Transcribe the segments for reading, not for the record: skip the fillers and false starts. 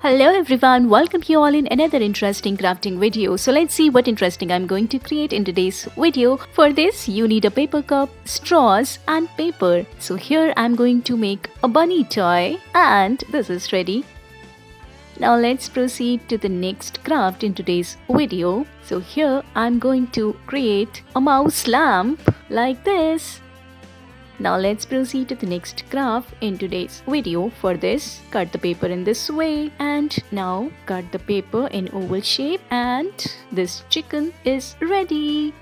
Hello everyone, welcome you all in another interesting crafting video. So let's see what interesting I'm going to create in today's video. For this you need a paper cup, straws and paper. So here I'm going to make a bunny toy and this is ready. Now let's proceed to the next craft in today's video. So here I'm going to create a mouse lamp like this. Now let's proceed to the next craft in today's video. For this, cut the paper in this way and now cut the paper in oval shape and this chicken is ready.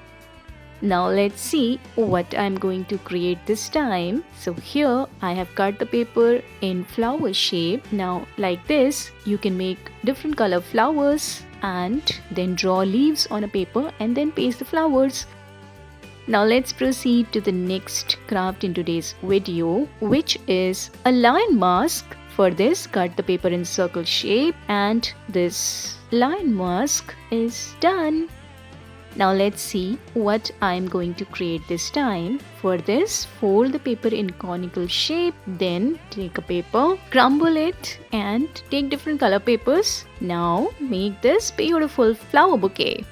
Now let's see what I'm going to create this time. So here I have cut the paper in flower shape. Now like this you can make different color flowers and then draw leaves on a paper and then paste the flowers. Now let's proceed to the next craft in today's video, which is a lion mask. For this, cut the paper in circle shape and this lion mask is done. Now let's see what I'm going to create this time. For this, fold the paper in conical shape, then take a paper, crumble it and take different color papers. Now make this beautiful flower bouquet.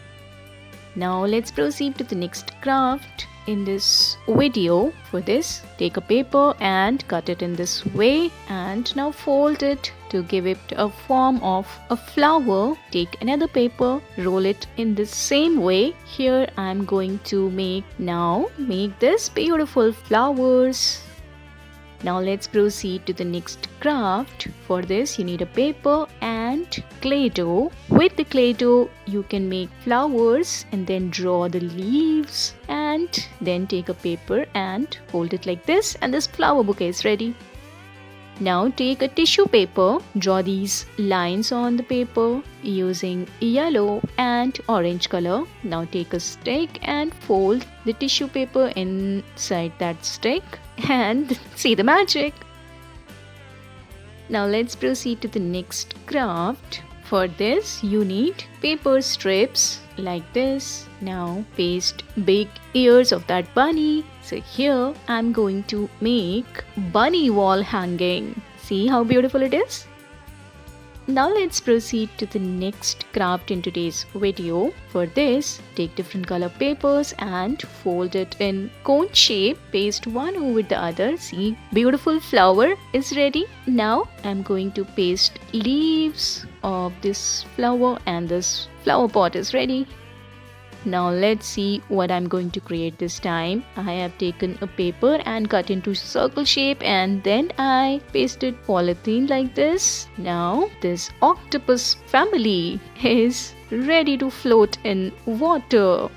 Now let's proceed to the next craft in this video. For this, take a paper and cut it in this way and now fold it to give it a form of a flower. Take another paper, roll it in the same way. Here I'm going to make this beautiful flowers. Now let's proceed to the next craft. For this you need a paper and clay dough. With the clay dough you can make flowers and then draw the leaves and then take a paper and fold it like this and this flower bouquet is ready. Now take a tissue paper, draw these lines on the paper using yellow and orange color. Now take a stick and fold the tissue paper inside that stick and see the magic. Now let's proceed to the next craft. For this you need paper strips like this. Now paste big ears of that bunny. So here I'm going to make bunny wall hanging. See how beautiful it is? Now let's proceed to the next craft in today's video. For this, take different color papers and fold it in cone shape. Paste one over the other. See, beautiful flower is ready. Now I'm going to paste leaves of this flower and this flower pot is ready. Now let's see what I'm going to create this time. I have taken a paper and cut into circle shape and then I pasted polythene like this. Now this octopus family is ready to float in water.